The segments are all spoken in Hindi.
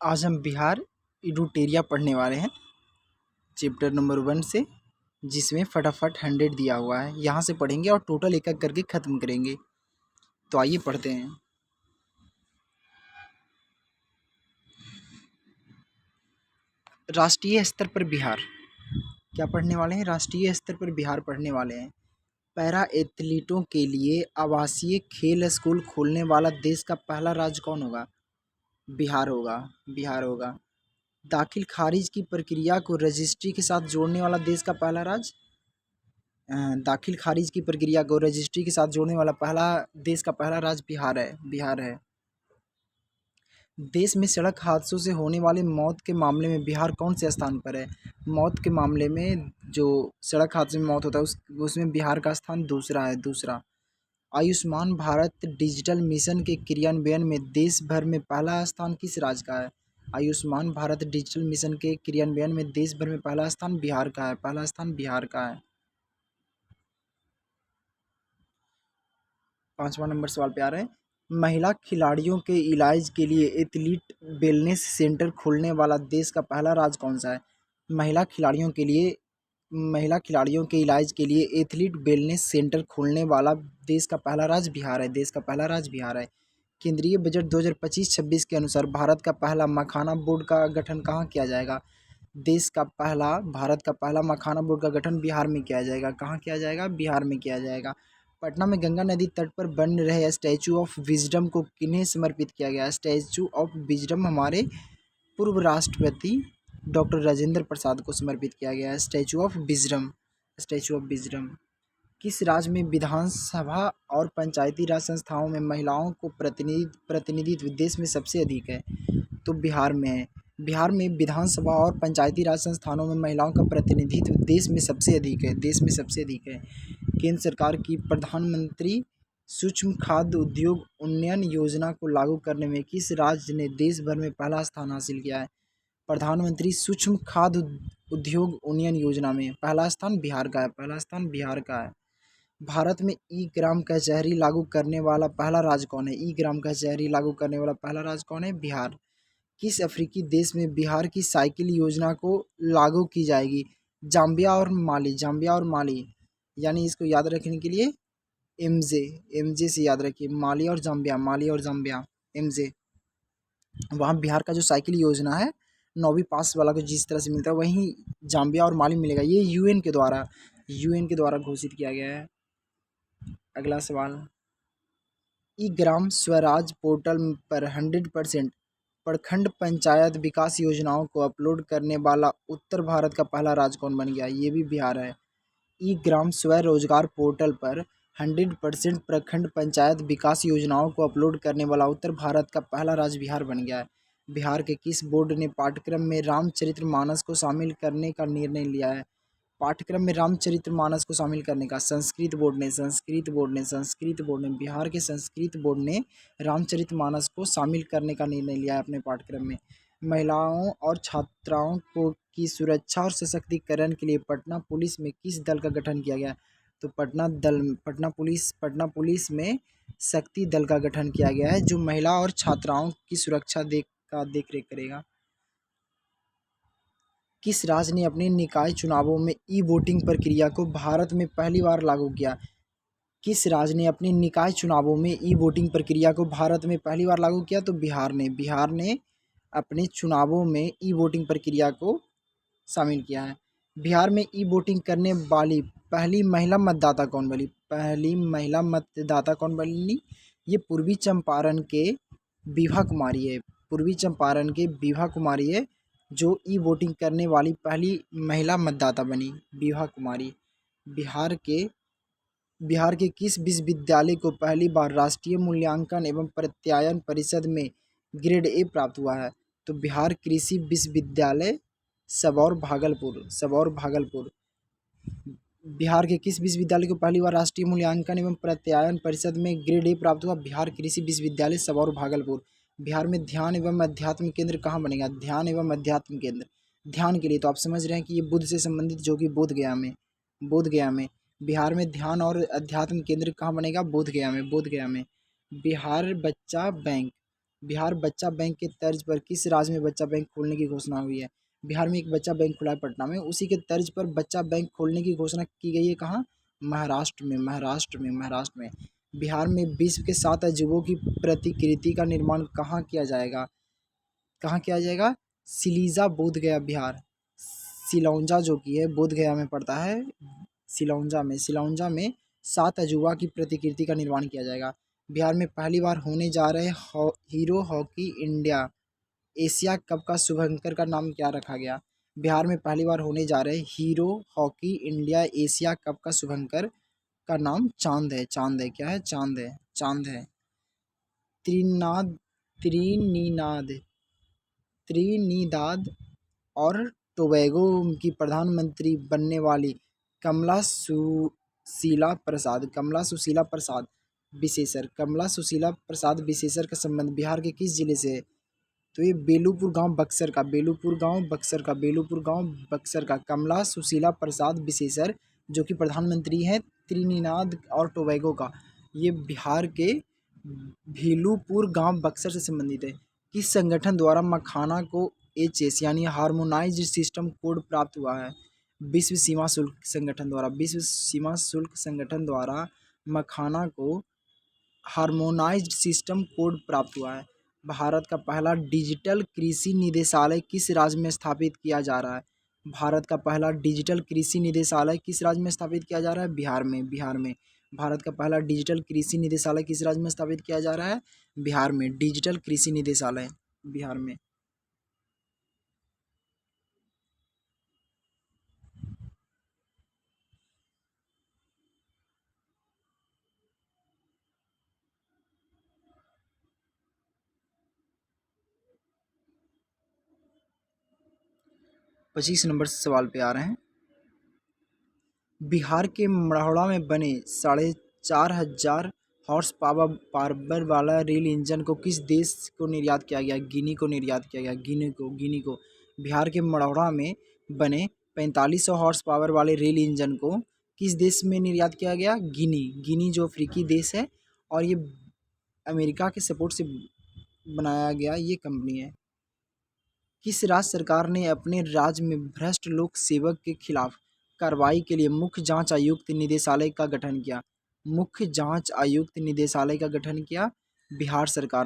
आज हम बिहार इडुटेरिया पढ़ने वाले हैं चैप्टर नंबर 1 से, जिसमें फटाफट 100 दिया हुआ है। यहाँ से पढ़ेंगे और टोटल एक एक करके ख़त्म करेंगे। तो आइए पढ़ते हैं। राष्ट्रीय स्तर पर बिहार क्या पढ़ने वाले हैं? राष्ट्रीय स्तर पर बिहार पढ़ने वाले हैं। पैरा एथलीटों के लिए आवासीय खेल स्कूल खोलने वाला देश का पहला राज्य कौन होगा? बिहार होगा। बिहार होगा। दाखिल खारिज की प्रक्रिया को रजिस्ट्री के साथ जोड़ने वाला देश का पहला राज्य? दाखिल खारिज की प्रक्रिया को रजिस्ट्री के साथ जोड़ने वाला देश का पहला राज्य बिहार है। देश में सड़क हादसों से होने वाली मौत के मामले में बिहार कौन से स्थान पर है? मौत के मामले में जो सड़क हादसे में मौत होता है उसमें बिहार का स्थान दूसरा है। दूसरा, आयुष्मान भारत डिजिटल मिशन के क्रियान्वयन में देश भर में पहला स्थान किस राज्य का है? आयुष्मान भारत डिजिटल मिशन के क्रियान्वयन में देश भर में पहला स्थान बिहार का है। पहला स्थान बिहार का है। 5वां नंबर सवाल पे आ रहे हैं। महिला खिलाड़ियों के इलाज के लिए एथलीट वेलनेस सेंटर खोलने वाला देश का पहला राज्य कौन सा है? महिला खिलाड़ियों के लिए महिला खिलाड़ियों के इलाज के लिए एथलीट वेलनेस सेंटर खोलने वाला देश का पहला राज्य बिहार है। देश का पहला राज्य बिहार है। केंद्रीय बजट 2025-26 के अनुसार भारत का पहला मखाना बोर्ड का गठन कहाँ किया जाएगा? भारत का पहला मखाना बोर्ड का गठन बिहार में किया जाएगा। कहाँ किया जाएगा? बिहार में किया जाएगा। पटना में गंगा नदी तट पर बन रहे स्टैचू ऑफ विजडम को किन्हें समर्पित किया गया? स्टैचू ऑफ विजडम हमारे पूर्व राष्ट्रपति डॉक्टर राजेंद्र प्रसाद को समर्पित किया गया है। Statue of wisdom. Statue of wisdom किस राज्य में विधानसभा और पंचायती राज संस्थाओं में महिलाओं को प्रतिनिधित्व देश में सबसे अधिक है? तो बिहार में है। बिहार में विधानसभा और पंचायती राज संस्थानों में महिलाओं का प्रतिनिधित्व देश में सबसे अधिक है। देश में सबसे अधिक है। केंद्र सरकार की प्रधानमंत्री सूक्ष्म खाद्य उद्योग उन्नयन योजना को लागू करने में किस राज्य ने देश भर में पहला स्थान हासिल किया है? प्रधानमंत्री सूक्ष्म खाद्य उद्योग उन्नयन योजना में पहला स्थान बिहार का है। पहला स्थान बिहार का है। भारत में ई ग्राम कचहरी लागू करने वाला पहला राज्य कौन है? ई ग्राम कचहरी लागू करने वाला पहला राज्य कौन है? बिहार। किस अफ्रीकी देश में बिहार की साइकिल योजना को लागू की जाएगी? जाम्बिया और माली। जाम्बिया और माली, यानी इसको याद रखने के लिए एमजे एमजे से याद रखिए। माली और जाम्बिया, माली और जाम्बिया, एमजे। वहाँ बिहार का जो साइकिल योजना है 9वीं पास वाला को जिस तरह से मिलता है वहीं जाम्बिया और माली मिलेगा। ये यूएन के द्वारा घोषित किया गया है। अगला सवाल, ई ग्राम स्वराज पोर्टल पर 100% प्रखंड पंचायत विकास योजनाओं को अपलोड करने वाला उत्तर भारत का पहला राज्य कौन बन गया? ये भी बिहार है। ई ग्राम स्वरोजगार पोर्टल पर 100% प्रखंड पंचायत विकास योजनाओं को अपलोड करने वाला उत्तर भारत का पहला राज्य बिहार बन गया है। बिहार के किस बोर्ड ने पाठ्यक्रम में रामचरितमानस को शामिल करने का निर्णय लिया है? पाठ्यक्रम में रामचरितमानस को शामिल करने का संस्कृत बोर्ड ने बिहार के संस्कृत बोर्ड ने रामचरितमानस को शामिल करने का निर्णय लिया है अपने पाठ्यक्रम में। महिलाओं और छात्राओं को की सुरक्षा और सशक्तिकरण के लिए पटना पुलिस में किस दल का गठन किया गया? तो पटना पुलिस में शक्ति दल का गठन किया गया है, जो महिला और छात्राओं की सुरक्षा देख रेख करेगा। किस राज्य ने अपने निकाय चुनावों में ई वोटिंग प्रक्रिया को भारत में पहली बार लागू किया? किस राज्य ने अपने निकाय चुनावों में ई वोटिंग प्रक्रिया को भारत में पहली बार लागू किया? तो बिहार ने अपने चुनावों में ई वोटिंग प्रक्रिया को शामिल किया है। बिहार में ई वोटिंग करने वाली पहली महिला मतदाता कौन बनी? ये पूर्वी चंपारण के विभा कुमारी है। पूर्वी चंपारण के विभा कुमारी है जो ई वोटिंग करने वाली पहली महिला मतदाता बनी, विभा कुमारी। बिहार के किस विश्वविद्यालय को पहली बार राष्ट्रीय मूल्यांकन एवं प्रत्यायन परिषद में ग्रेड ए प्राप्त हुआ है? तो बिहार कृषि विश्वविद्यालय सबौर भागलपुर। बिहार के किस विश्वविद्यालय को पहली बार राष्ट्रीय मूल्यांकन एवं प्रत्यायन परिषद में ग्रेड ए प्राप्त हुआ? बिहार कृषि विश्वविद्यालय सबौर भागलपुर। बिहार में ध्यान एवं अध्यात्म केंद्र कहाँ बनेगा? ध्यान एवं अध्यात्म केंद्र। ध्यान के लिए तो आप समझ रहे हैं कि ये बुद्ध से संबंधित, जो कि बोधगया में। बिहार में ध्यान और अध्यात्म केंद्र कहाँ बनेगा? बोधगया में। बिहार बिहार बच्चा बैंक के तर्ज पर किस राज्य में बच्चा बैंक खोलने की घोषणा हुई है? बिहार में एक बच्चा बैंक खुला है पटना में, उसी के तर्ज पर बच्चा बैंक खोलने की घोषणा की गई है कहाँ? महाराष्ट्र में, महाराष्ट्र में। बिहार में विश्व के 7 अजूबों की प्रतिकृति का निर्माण कहाँ किया जाएगा? कहाँ किया जाएगा? सिलीजा बोधगया बिहार, सिलौंजा जो कि है बोधगया में पड़ता है, सिलौंजा में 7 अजूबा की प्रतिकृति का निर्माण किया जाएगा। बिहार में पहली बार होने जा रहे hero hockey India Asia cup का शुभंकर का नाम क्या रखा गया? बिहार में पहली बार होने जा रहे hero hockey India Asia cup का शुभंकर का नाम चांद है। चांद है, क्या है? चांद है, चांद है। त्रिनाद त्रिनीनाद त्रिनिदाद और टोबैगो की प्रधानमंत्री बनने वाली कमला सुशीला प्रसाद विशेषर का संबंध बिहार के किस जिले से है? तो ये बेलूपुर गांव बक्सर का कमला सुशीला प्रसाद विशेषर जो कि प्रधानमंत्री हैं त्रिनिदाद और टोबैगो का, ये बिहार के भेलूपुर गांव बक्सर से संबंधित है। किस संगठन द्वारा मखाना को एचएस यानी हार्मोनाइज्ड सिस्टम कोड प्राप्त हुआ है? विश्व सीमा शुल्क संगठन द्वारा मखाना को हार्मोनाइज्ड सिस्टम कोड प्राप्त हुआ है। भारत का पहला डिजिटल कृषि निदेशालय किस राज्य में स्थापित किया जा रहा है? भारत का पहला डिजिटल कृषि निदेशालय किस राज्य में स्थापित किया जा रहा है? बिहार में। भारत का पहला डिजिटल कृषि निदेशालय किस राज्य में स्थापित किया जा रहा है? बिहार में। डिजिटल कृषि निदेशालय बिहार में। पच्चीस नंबर सवाल पे आ रहे हैं। बिहार के मढ़ौरा में बने 4,500 हॉर्स पावर वाला रेल इंजन को किस देश को निर्यात किया गया? गिनी को निर्यात किया गया। गिनी को। बिहार के मढ़ौरा में बने 4500 हॉर्स पावर वाले रेल इंजन को किस देश में निर्यात किया गया? गिनी जो अफ्रीकी देश है और ये अमेरिका के सपोर्ट से बनाया गया ये कंपनी है। किस राज्य सरकार ने अपने राज्य में भ्रष्ट लोक सेवक के खिलाफ कार्रवाई के लिए मुख्य जांच आयुक्त निदेशालय का गठन किया? बिहार सरकार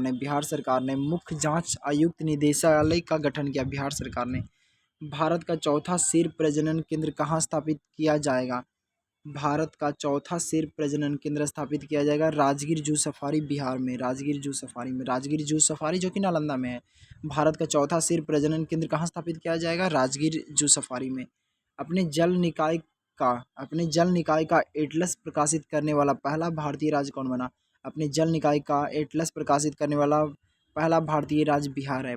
ने मुख्य जांच आयुक्त निदेशालय का गठन किया। बिहार सरकार ने। भारत का चौथा शेर प्रजनन केंद्र कहाँ स्थापित किया जाएगा? भारत का चौथा शेर प्रजनन केंद्र स्थापित किया जाएगा राजगीर जू सफारी बिहार में। राजगीर जू सफारी जो कि नालंदा में है। भारत का चौथा शेर प्रजनन केंद्र कहाँ स्थापित किया जाएगा? राजगीर जू सफारी में। अपने जल निकाय का एटलस प्रकाशित करने वाला पहला भारतीय राज्य कौन बना? अपने जल निकाय का एटलस प्रकाशित करने वाला पहला भारतीय राज्य बिहार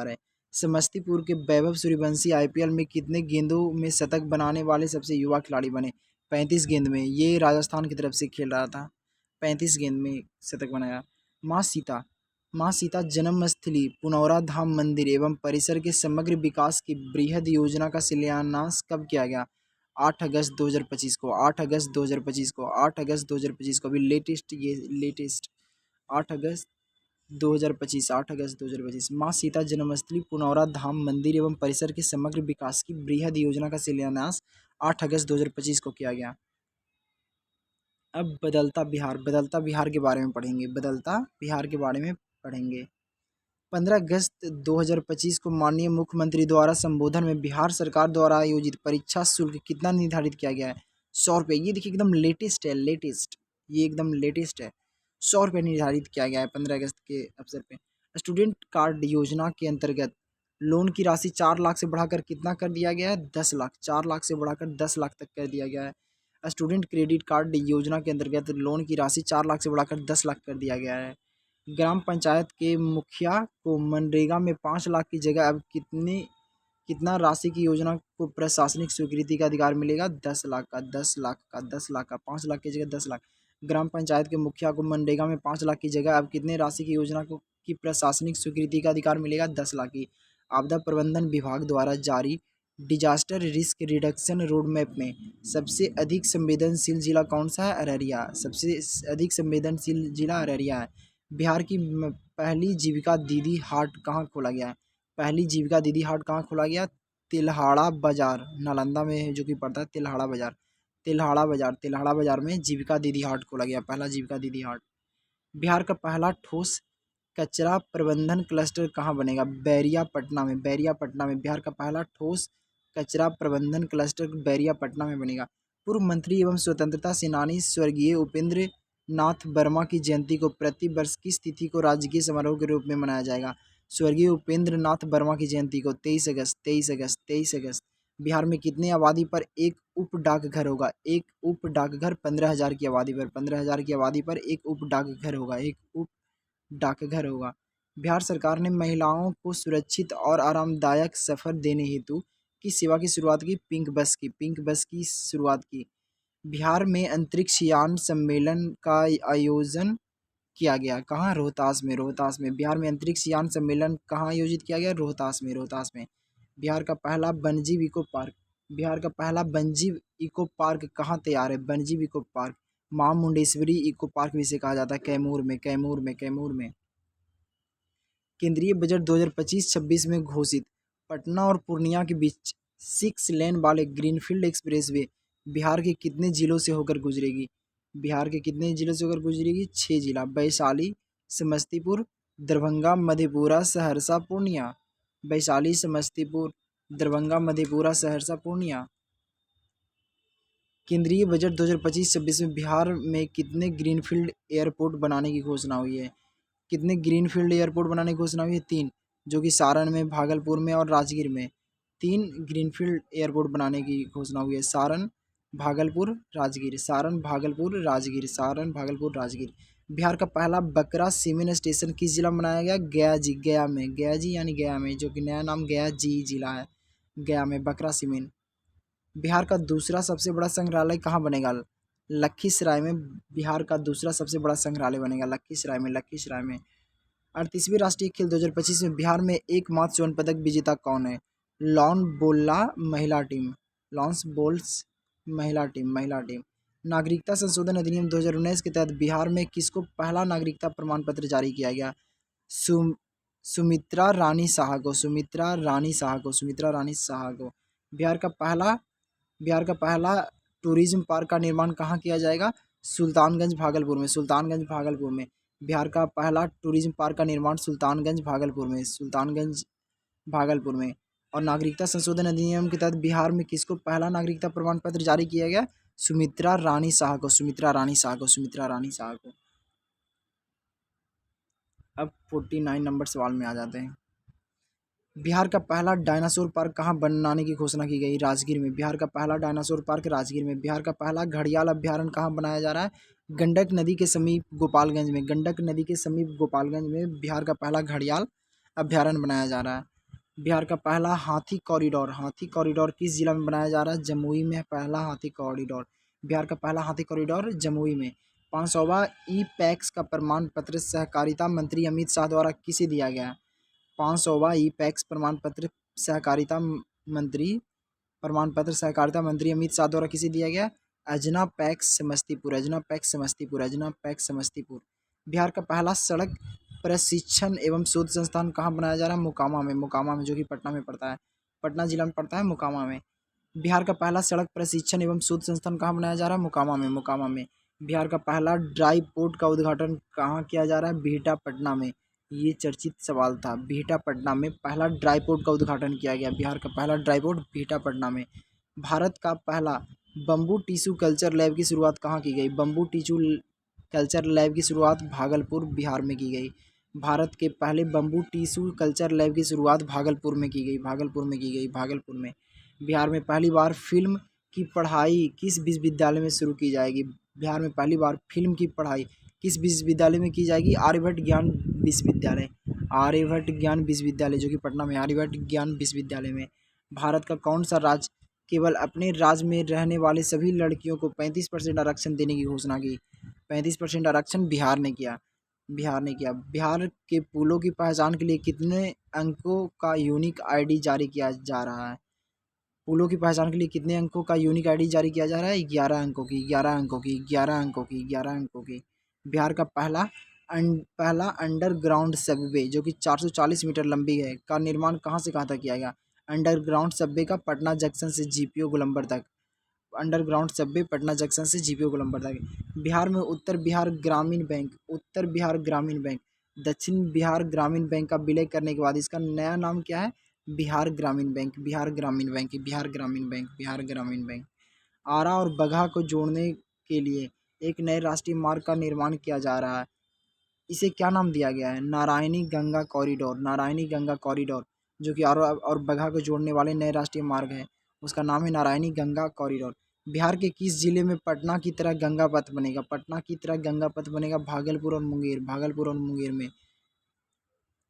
है। समस्तीपुर के वैभव सूर्यवंशी आईपीएल में कितने गेंदों में शतक बनाने वाले सबसे युवा खिलाड़ी बने? 35 गेंद में। ये राजस्थान की तरफ से खेल रहा था। 35 गेंद में शतक बनाया। माँ सीता जन्मस्थली पुनौरा धाम मंदिर एवं परिसर के समग्र विकास की बृहद योजना का शिलान्यास कब किया गया? 8 अगस्त 2025 को। 8 अगस्त 2025 को। अभी लेटेस्ट 8 अगस्त 2025। माँ सीता जन्मस्थली पुनौरा धाम मंदिर एवं परिसर के समग्र विकास की बृहद योजना का शिलान्यास 8 अगस्त 2025 को किया गया। अब बदलता बिहार के बारे में पढ़ेंगे। 15 अगस्त 2025 को माननीय मुख्यमंत्री द्वारा संबोधन में बिहार सरकार द्वारा आयोजित परीक्षा शुल्क कितना निर्धारित किया गया है? 100 रुपये। ये देखिए एकदम लेटेस्ट है। ये एकदम लेटेस्ट है। 100 रुपये निर्धारित किया गया है 15 अगस्त के अवसर पे। स्टूडेंट कार्ड योजना के अंतर्गत लोन की राशि 4 लाख से बढ़ाकर कितना कर दिया गया है? 10 लाख। 4 लाख से बढ़ाकर 10 लाख तक कर दिया गया है। स्टूडेंट क्रेडिट कार्ड योजना के अंतर्गत लोन की राशि 4 लाख से बढ़ाकर 10 लाख कर दिया गया है। ग्राम पंचायत के मुखिया को मनरेगा में 5 लाख की जगह अब कितना राशि की योजना को प्रशासनिक स्वीकृति का अधिकार मिलेगा? 10 लाख का। 5 लाख की जगह 10 लाख। ग्राम पंचायत के मुखिया को मनरेगा में 5 लाख की जगह अब कितने राशि की योजना को की प्रशासनिक स्वीकृति का अधिकार मिलेगा? 10 लाख की। आपदा प्रबंधन विभाग द्वारा जारी disaster risk reduction road map में सबसे अधिक संवेदनशील जिला कौन सा है? अररिया। सबसे अधिक संवेदनशील जिला अररिया है। बिहार की पहली जीविका दीदी हाट कहाँ खोला गया है? पहली जीविका दीदी हाट कहाँ खोला गया? तिल्हाड़ा बाजार, नालंदा में है जो कि पड़ता है तिल्हाड़ा बाजार। तिल्हाड़ा बाजार में जीविका दीदी हाट खोला गया, पहला जीविका दीदी हाट। बिहार का पहला ठोस कचरा प्रबंधन क्लस्टर कहाँ बनेगा? बैरिया पटना में, बैरिया पटना में। बिहार का पहला ठोस कचरा प्रबंधन क्लस्टर बैरिया पटना में बनेगा। पूर्व मंत्री एवं स्वतंत्रता सेनानी स्वर्गीय उपेंद्र नाथ वर्मा की जयंती को प्रति वर्ष किस तिथि को राजकीय समारोह के रूप में मनाया जाएगा? स्वर्गीय उपेंद्र नाथ वर्मा की जयंती को 23 अगस्त। बिहार में कितने आबादी पर एक उप डाकघर होगा? एक उप डाकघर 15,000 की आबादी पर, 15,000 की आबादी पर एक उप डाकघर होगा, एक उप डाकघर होगा। बिहार सरकार ने महिलाओं को सुरक्षित और आरामदायक सफर देने हेतु किस सेवा की शुरुआत की? पिंक बस की शुरुआत की। बिहार में अंतरिक्ष यान सम्मेलन का आयोजन किया गया, कहाँ? रोहतास में, रोहतास में। बिहार में अंतरिक्ष यान सम्मेलन कहाँ आयोजित किया गया? रोहतास में, रोहतास में। बिहार का पहला बनजीव इको पार्क, बिहार का पहला बनजीव इको पार्क कहाँ तैयार है? बनजीव इको पार्क मां मुंडेश्वरी इको पार्क भी इसे कहा जाता है, कैमूर में, कैमूर में। केंद्रीय बजट 2025-26 में घोषित पटना और पूर्णिया के बीच 6 लेन वाले ग्रीनफील्ड एक्सप्रेसवे बिहार के कितने जिलों से होकर गुजरेगी? बिहार के कितने जिलों से होकर गुजरेगी? 6 जिला, वैशाली, समस्तीपुर, दरभंगा, मधेपुरा, सहरसा, पूर्णिया। वैशाली, समस्तीपुर, दरभंगा, मधेपुरा, सहरसा, पूर्णिया। केंद्रीय बजट 2025-26 में बिहार में कितने ग्रीनफील्ड एयरपोर्ट बनाने की घोषणा हुई है? कितने ग्रीनफील्ड एयरपोर्ट बनाने की घोषणा हुई है? 3, जो कि सारण में, भागलपुर में और राजगीर में। 3 ग्रीनफील्ड एयरपोर्ट बनाने की घोषणा हुई है, सारण, भागलपुर, राजगीर, सारण, भागलपुर, राजगीर, सारण, भागलपुर, राजगीर। बिहार का पहला बकरा सीमेंट स्टेशन किस जिला में बनाया गया? गया में, गया जी यानी गया में, जो कि नया नाम गया जी जिला है, गया में बकरा सीमेंट। बिहार का दूसरा सबसे बड़ा संग्रहालय कहाँ बनेगा? लखीसराय में। बिहार का दूसरा सबसे बड़ा संग्रहालय बनेगा लखीसराय में। 38वीं राष्ट्रीय खेल 2025 में बिहार में एकमात्र स्वर्ण पदक विजेता कौन है? लॉन बोल्ला महिला टीम, लॉन्स बोल्स महिला टीम। नागरिकता संशोधन अधिनियम 2019 के तहत बिहार में किसको पहला नागरिकता प्रमाण पत्र जारी किया गया? सुम सुमित्रा रानी साहा को। बिहार का पहला टूरिज्म पार्क का निर्माण कहाँ किया जाएगा? सुल्तानगंज, भागलपुर में। बिहार का पहला टूरिज्म पार्क का निर्माण सुल्तानगंज, भागलपुर में। और नागरिकता संशोधन अधिनियम के तहत बिहार में किसको पहला नागरिकता प्रमाण पत्र जारी किया गया? सुमित्रा रानी साहा को। अब 49 नंबर सवाल में आ जाते हैं। बिहार का पहला डायनासोर पार्क कहाँ बनाने की घोषणा की गई? राजगीर में। बिहार का पहला डायनासोर पार्क राजगीर में। बिहार का पहला घड़ियाल अभ्यारण्य कहाँ बनाया जा रहा है? गंडक नदी के समीप गोपालगंज में बिहार का पहला घड़ियाल अभ्यारण्य बनाया जा रहा है। बिहार का पहला हाथी कॉरिडोर किस जिला में बनाया जा रहा है? जमुई में पहला हाथी कॉरिडोर। बिहार का पहला हाथी कॉरिडोर जमुई में। 500वां ई पैक्स का प्रमाण पत्र सहकारिता मंत्री अमित शाह द्वारा किसे दिया गया? 500वां ई पैक्स प्रमाण पत्र सहकारिता मंत्री अमित शाह द्वारा किसे दिया गया? अजना पैक्स समस्तीपुर। बिहार का पहला सड़क प्रशिक्षण एवं शोध संस्थान कहाँ बनाया जा रहा है? मोकामा में, जो कि पटना में पड़ता है, पटना जिला में पड़ता है, मोकामा में। बिहार का पहला सड़क प्रशिक्षण एवं शोध संस्थान कहाँ बनाया जा रहा है? मोकामा में। बिहार का पहला ड्राई पोर्ट का उद्घाटन कहाँ किया जा रहा है? बिहटा, पटना में। ये चर्चित सवाल था। बिहटा, पटना में पहला ड्राई पोर्ट का उद्घाटन किया गया। बिहार का पहला ड्राई पोर्ट बिहटा, पटना में। भारत का पहला बम्बू टिश्यू कल्चर लैब की शुरुआत कहाँ की गई? बम्बू टिश्यू कल्चर लैब की शुरुआत भागलपुर, बिहार में की गई। भारत के पहले बम्बू टिश्यू कल्चर लैब की शुरुआत भागलपुर में की गई। बिहार में पहली बार फिल्म की पढ़ाई किस विश्वविद्यालय में शुरू की जाएगी? बिहार में पहली बार फिल्म की पढ़ाई किस विश्वविद्यालय में की जाएगी? आर्यभट्ट ज्ञान विश्वविद्यालय, जो कि पटना में, आर्यभट्ट ज्ञान विश्वविद्यालय में। भारत का कौन सा राज्य केवल अपने राज्य में रहने वाले सभी लड़कियों को 35% आरक्षण देने की घोषणा की? 35% आरक्षण बिहार ने किया। बिहार के पुलों की पहचान के लिए कितने अंकों का यूनिक आईडी जारी किया जा रहा है? पुलों की पहचान के लिए कितने अंकों का यूनिक आईडी जारी किया जा रहा है? 11 अंकों की। बिहार का पहला पहला अंडरग्राउंड सबवे जो कि 440 मीटर लंबी है का निर्माण कहाँ से कहाँ तक किया गया? अंडरग्राउंड सबवे का पटना जंक्शन से जीपीओ गोलंबर तक। अंडरग्राउंड सबवे पटना जंक्शन से जीपीओ गोलंबर तक। बिहार में उत्तर बिहार ग्रामीण बैंक, उत्तर बिहार ग्रामीण बैंक दक्षिण बिहार ग्रामीण बैंक का विलय करने के बाद इसका नया नाम क्या है? बिहार ग्रामीण बैंक, बिहार ग्रामीण बैंक, बिहार ग्रामीण बैंक, बिहार ग्रामीण बैंक। आरा और बगहा को जोड़ने के लिए एक नए राष्ट्रीय मार्ग का निर्माण किया जा रहा है। इसे क्या नाम दिया गया है? नारायणी गंगा कॉरिडोर, नारायणी गंगा कॉरिडोर जो कि आरा और बगहा को जोड़ने वाले नए राष्ट्रीय मार्ग है, उसका नाम है नारायणी गंगा कॉरिडोर। बिहार के किस जिले में पटना की तरह गंगा पथ बनेगा? पटना की तरह गंगा पथ बनेगा भागलपुर और मुंगेर, भागलपुर और मुंगेर में।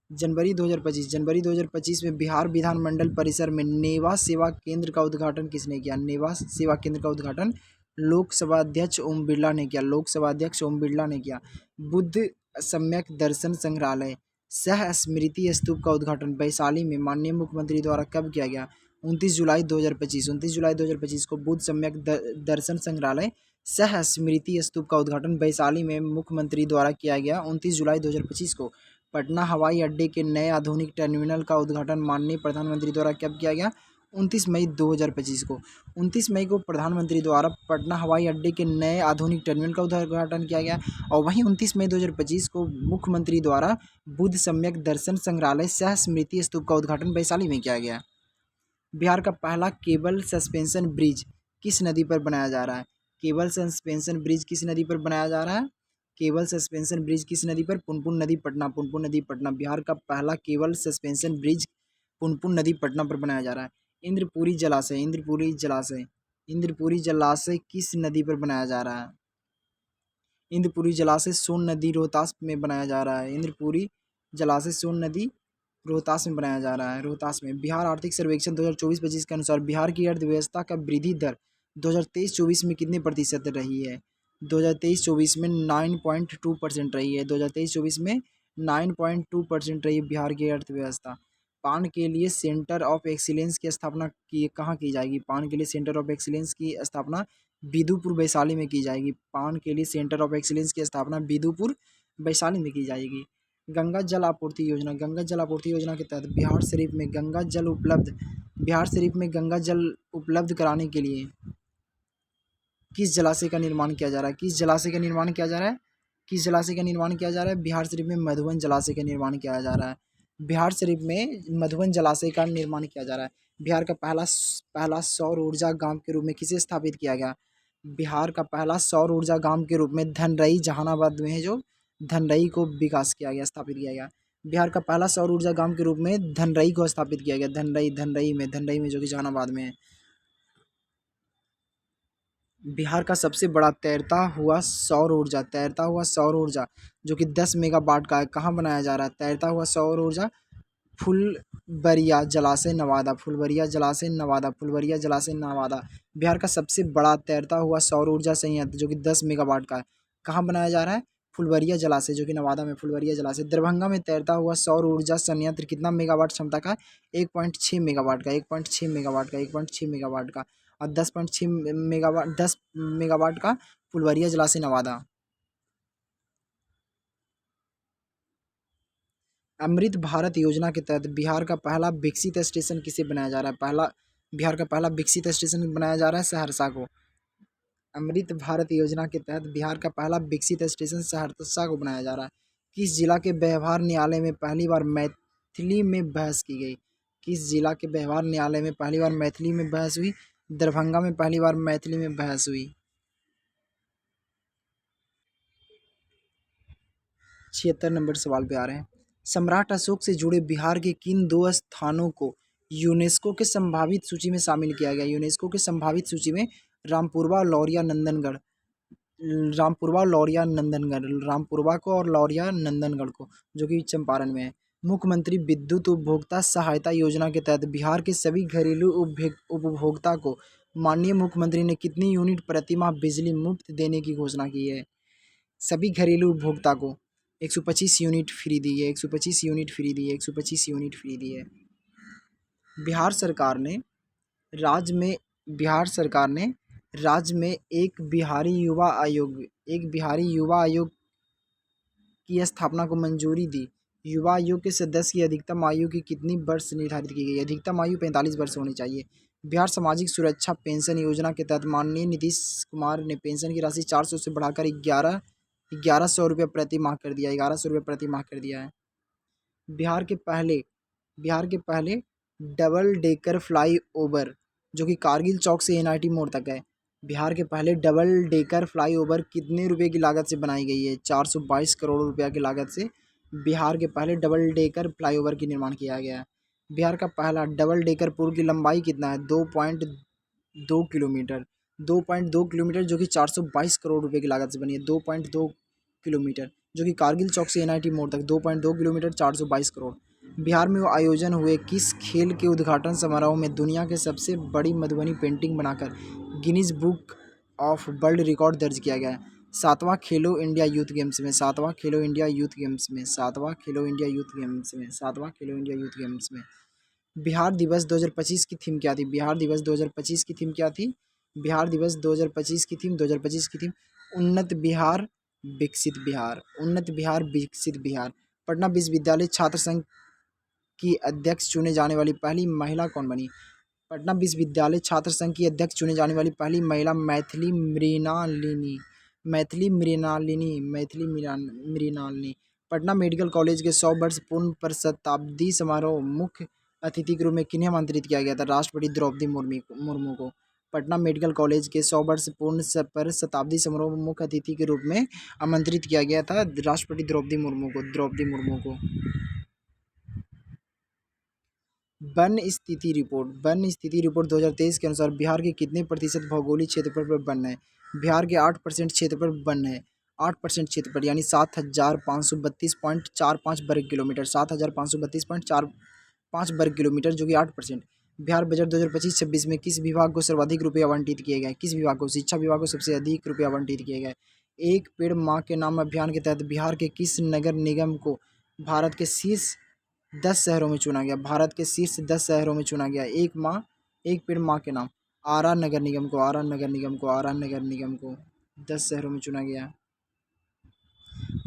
जनवरी 2025 में बिहार विधानमंडल परिसर में नेवा सेवा केंद्र का उद्घाटन किसने किया? नेवा सेवा केंद्र का उद्घाटन लोकसभा अध्यक्ष ओम बिरला ने किया, लोकसभा अध्यक्ष ओम बिरला ने किया। बुद्ध सम्यक दर्शन संग्रहालय सह स्मृति स्तूप का उद्घाटन वैशाली में माननीय मुख्यमंत्री द्वारा कब किया गया? 29 जुलाई 2025, 29 जुलाई 2025 को बुद्ध सम्यक दर्शन संग्रहालय सह स्मृति स्तूप का उद्घाटन वैशाली में मुख्यमंत्री द्वारा किया गया 29 जुलाई 2025 को। पटना हवाई अड्डे के नए आधुनिक टर्मिनल का उद्घाटन माननीय प्रधानमंत्री द्वारा कब किया गया? 29 मई 2025 को। 29 मई को प्रधानमंत्री द्वारा पटना हवाई अड्डे के नए आधुनिक टर्मिनल का उद्घाटन किया गया और वहीं 29 मई 2025 को मुख्यमंत्री द्वारा बुद्ध सम्यक दर्शन संग्रहालय सह स्मृति स्तूप का उद्घाटन वैशाली में किया गया। बिहार का पहला केबल सस्पेंशन ब्रिज किस नदी पर बनाया जा रहा है? केबल सस्पेंशन ब्रिज किस नदी पर बनाया जा रहा है? केबल सस्पेंशन ब्रिज किस नदी पर? पुनपुन नदी पटना, पुनपुन नदी पटना। बिहार का पहला केबल सस्पेंशन ब्रिज पुनपुन नदी पटना पर बनाया जा रहा है। इंद्रपुरी जलाशय, इंद्रपुरी जलाशय, इंद्रपुरी जलाशय किस नदी पर बनाया जा रहा है? इंद्रपुरी जलाशय सोन नदी रोहतास में बनाया जा रहा है। इंद्रपुरी जलाशय सोन नदी रोहतास में बनाया जा रहा है, रोहतास में। बिहार आर्थिक सर्वेक्षण 2024-25 के अनुसार बिहार की अर्थव्यवस्था का वृद्धि दर 2023-24 में कितने प्रतिशत रही है? 2023-24 में 9.2% रही है, 2023-24 में 9.2% रही बिहार की अर्थव्यवस्था। पान के लिए सेंटर ऑफ एक्सीलेंस की स्थापना कहाँ की जाएगी? पान के लिए सेंटर ऑफ एक्सीलेंस की स्थापना बिदुपुर वैशाली में की जाएगी। पान के लिए सेंटर ऑफ एक्सीलेंस की स्थापना बिदुपुर वैशाली में की जाएगी। गंगा जल आपूर्ति योजना, गंगा जल आपूर्ति योजना के तहत बिहार शरीफ में गंगा जल उपलब्ध कराने के लिए किस जलाशय का निर्माण किया जा रहा है? किस जलाशय का निर्माण किया जा रहा है? किस जलाशय का निर्माण किया जा रहा है? बिहार शरीफ में मधुबन जलाशय का निर्माण किया जा रहा है। बिहार शरीफ में मधुबन जलाशय का निर्माण किया जा रहा है। बिहार का पहला सौर ऊर्जा गांव के रूप में किसे स्थापित किया गया? बिहार का पहला सौर ऊर्जा गांव के रूप में धनरई जहानाबाद में है, जो धनरई को विकास किया गया, स्थापित किया गया। बिहार का पहला सौर ऊर्जा गांव के रूप में धनरई को स्थापित किया गया, धनरई में जो कि जहानाबाद में है। बिहार का सबसे बड़ा तैरता हुआ सौर ऊर्जा जो कि 10 मेगावाट का है, कहाँ बनाया जा रहा है? तैरता हुआ सौर ऊर्जा फुलबरिया जलाशय नवादा, फुलबरिया जलाशय नवादा। बिहार का सबसे बड़ा तैरता हुआ सौर ऊर्जा संयंत्र जो कि 10 मेगावाट का है, कहाँ बनाया जा रहा है? फुलबरिया जलाशय जो कि नवादा में, फुलबरिया जलाशय। दरभंगा में तैरता हुआ सौर ऊर्जा संयंत्र कितना मेगावाट क्षमता का है? 1.6 मेगावाट का, 1.6 मेगावाट का, 1.6 मेगावाट का। और 10 मेगावाट का फुलबरिया जलाशय नवादा। अमृत भारत योजना के तहत बिहार का पहला विकसित स्टेशन किसे बनाया जा रहा है? बिहार का पहला विकसित स्टेशन बनाया जा रहा है सहरसा को। अमृत भारत योजना के तहत बिहार का पहला विकसित स्टेशन सहरसा को बनाया जा रहा है। किस जिला के व्यवहार न्यायालय में पहली बार मैथिली में बहस की गई? किस जिला के व्यवहार न्यायालय में पहली बार मैथिली में बहस हुई? दरभंगा में पहली बार मैथिली में बहस हुई। 76 नंबर सवाल पे आ रहे हैं। सम्राट अशोक से जुड़े बिहार के किन दो स्थानों को यूनेस्को के संभावित सूची में शामिल किया गया? यूनेस्को के संभावित सूची में रामपुरवा, लौरिया, नंदनगढ़, रामपुरवा को और लौरिया नंदनगढ़ को, जो कि चंपारण में है। मुख्यमंत्री विद्युत उपभोक्ता सहायता योजना के तहत बिहार के सभी घरेलू उपभोक्ता को माननीय मुख्यमंत्री ने कितनी यूनिट प्रतिमाह बिजली मुफ्त देने की घोषणा की है? सभी घरेलू उपभोक्ता को 125 यूनिट फ्री दी है, 125 यूनिट फ्री दी है, 125 यूनिट फ्री दी है। बिहार सरकार ने राज्य में एक बिहारी युवा आयोग की स्थापना को मंजूरी दी। युवा आयोग के सदस्य की अधिकतम आयु की कितनी वर्ष निर्धारित की गई? अधिकतम आयु 45 वर्ष होनी चाहिए। बिहार सामाजिक सुरक्षा पेंशन योजना के तहत माननीय नीतीश कुमार ने पेंशन की राशि 400 से बढ़ाकर 1100 रुपये प्रति माह कर दिया, 1100 रुपये प्रति माह कर दिया है। बिहार के पहले बिहार के पहले डबल डेकर फ्लाई ओवर जो कि कारगिल चौक से एनआईटी मोड़ तक है, बिहार के पहले डबल डेकर फ्लाई ओवर कितने रुपए की लागत से बनाई गई है? 422 करोड़ रुपया की लागत से बिहार के पहले डबल डेकर फ्लाई ओवर की निर्माण किया गया है। बिहार का पहला डबल डेकर पुल की लंबाई कितना है? 2.2 किलोमीटर, 2.2 किलोमीटर जो कि 422 करोड़ रुपए की लागत से बनी है। 2.2 किलोमीटर जो कि कारगिल चौक से एनआईटी मोड़ तक 2.2 किलोमीटर 422 करोड़। बिहार में वो आयोजन हुए किस खेल के उद्घाटन समारोह में दुनिया के सबसे बड़ी मधुबनी पेंटिंग बनाकर Guinness book of world record दर्ज किया गया है? 7वां खेलो इंडिया यूथ गेम्स में, 7वां खेलो इंडिया यूथ गेम्स में, 7वां खेलो इंडिया यूथ गेम्स में, 7वां खेलो इंडिया यूथ गेम्स में। बिहार दिवस 2025 की थीम क्या थी? बिहार दिवस 2025 की थीम क्या थी? बिहार दिवस 2025 की थीम 2025 की थीम उन्नत बिहार विकसित बिहार, उन्नत बिहार विकसित बिहार। पटना विश्वविद्यालय छात्र संघ की अध्यक्ष चुने जाने वाली पहली महिला कौन बनी? पटना विश्वविद्यालय छात्र संघ की अध्यक्ष चुने जाने वाली पहली महिला मैथिली मृणालिनी। पटना मेडिकल कॉलेज के 100 वर्ष पूर्ण पर शताब्दी समारोह मुख्य अतिथि के रूप में किन्हें आमंत्रित किया गया था? राष्ट्रपति द्रौपदी मुर्मू को। पटना मेडिकल कॉलेज के 100 वर्ष पूर्ण पर शताब्दी समारोह मुख्य अतिथि के रूप में आमंत्रित किया गया था राष्ट्रपति द्रौपदी मुर्मू को। वन स्थिति रिपोर्ट 2023 के अनुसार बिहार के कितने प्रतिशत भौगोलिक क्षेत्रफल पर वन है? बिहार के 8% क्षेत्रफल वन है, 8% क्षेत्रफल यानी 7,532.45 वर्ग किलोमीटर, 7,532.45 वर्ग किलोमीटर जो कि 8%। बिहार बजट 2025-26 में किस विभाग को सर्वाधिक रुपये आवंटित किए गए? किस विभाग को? शिक्षा विभाग को सबसे अधिक रुपये आवंटित किए गए। एक पेड़ माँ के नाम अभियान के तहत बिहार के किस नगर निगम को भारत के शीर्ष 10 शहरों में चुना गया? भारत के शीर्ष 10 शहरों में चुना गया। एक पेड़ माँ के नाम आरा नगर निगम को 10 शहरों में चुना गया।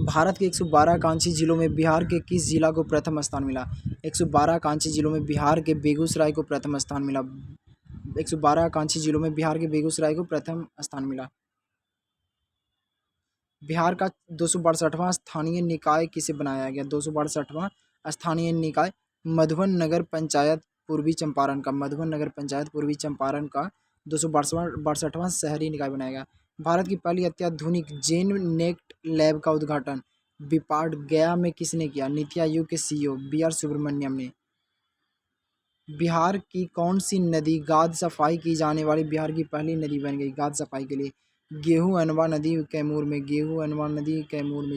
भारत के 112 आकांक्षी जिलों में बिहार के किस जिला को प्रथम स्थान मिला? 112 आकांक्षी जिलों में बिहार के बेगूसराय को प्रथम स्थान मिला। 112 आकांक्षी जिलों में बिहार के बेगूसराय को प्रथम स्थान मिला। बिहार का 262वां स्थानीय निकाय किसे बनाया गया? 262वां स्थानीय निकाय मधुबन नगर पंचायत पूर्वी चंपारण का 262वां शहरी निकाय बनाया गया। भारत की पहली अत्याधुनिक जेन नेट लैब का उद्घाटन बिपाड गया में किसने किया? नीति आयोग के सीईओ BR सुब्रमण्यम ने। बिहार की कौन सी नदी गाद सफाई की जाने वाली बिहार की पहली नदी बन गई गाद सफाई के लिए? गेहूं अनवा नदी कैमूर में,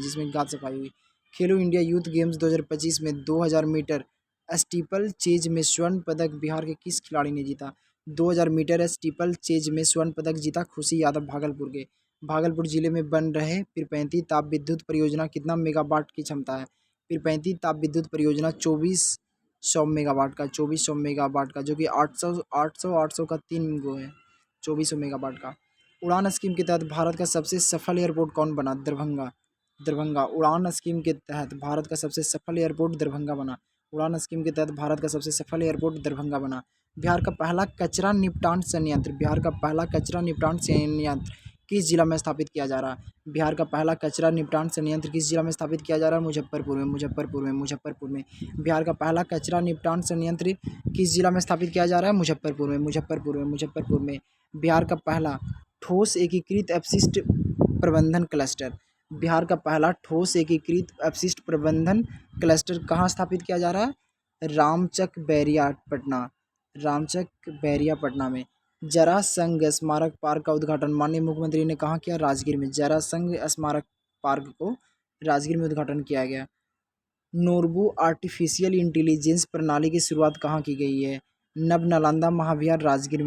जिसमें गाद सफाई हुई। खेलो इंडिया यूथ गेम्स 2025 में 2000 मीटर स्टीपल चेज में स्वर्ण पदक बिहार के किस खिलाड़ी ने जीता? 2000 मीटर स्टीपल चेज में स्वर्ण पदक जीता खुशी यादव भागलपुर जिले में बन रहे पीरपैंती ताप विद्युत परियोजना कितना मेगावाट की क्षमता है? पीरपैंती ताप विद्युत परियोजना 2400 मेगावाट का जो कि 800 का 3 गो है, 2400 मेगावाट का। उड़ान स्कीम के तहत भारत का सबसे सफल एयरपोर्ट कौन बना? दरभंगा। उड़ान स्कीम के तहत भारत का सबसे सफल एयरपोर्ट दरभंगा बना। उड़ान स्कीम के तहत भारत का सबसे सफल एयरपोर्ट दरभंगा बना। बिहार का पहला कचरा निपटान संयंत्र किस जिला में स्थापित किया जा रहा है? बिहार का पहला कचरा निपटान संयंत्र किस जिला में स्थापित किया जा रहा है? मुजफ्फरपुर में। बिहार का पहला कचरा निपटान संयंत्र किस जिला में स्थापित किया जा रहा है? मुजफ्फरपुर में। बिहार का पहला ठोस एकीकृत अपशिष्ट प्रबंधन क्लस्टर कहाँ स्थापित किया जा रहा है? रामचक बैरिया पटना में। जरासंघ स्मारक पार्क का उद्घाटन माननीय मुख्यमंत्री ने कहाँ किया? राजगीर में। जरासंघ स्मारक पार्क को राजगीर में उद्घाटन किया गया। नोरबू आर्टिफिशियल इंटेलिजेंस प्रणाली की शुरुआत कहाँ की गई है? नव नालंदा महाविहार राजगीर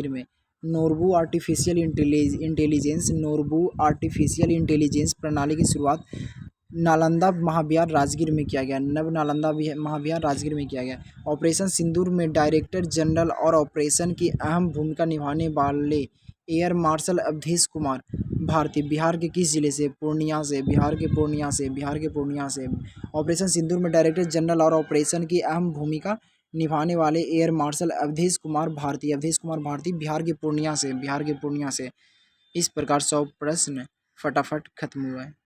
में। नोरबू आर्टिफिशियल इंटेलिजेंस प्रणाली की शुरुआत नालंदा महाविहार राजगीर में किया गया। नव नालंदा महाविहार राजगीर में किया गया। ऑपरेशन सिंदूर में डायरेक्टर जनरल और ऑपरेशन की अहम भूमिका निभाने वाले एयर मार्शल अवधेश कुमार भारती बिहार के किस जिले से? पूर्णिया से। बिहार के पूर्णिया से। बिहार के पूर्णिया से। ऑपरेशन सिंदूर में डायरेक्टर जनरल और ऑपरेशन की अहम भूमिका निभाने वाले एयर मार्शल अवधेश कुमार भारती। अवधेश कुमार भारती बिहार के पूर्णिया से। बिहार के पूर्णिया से। इस प्रकार 100 प्रश्न फटाफट खत्म हुआ है।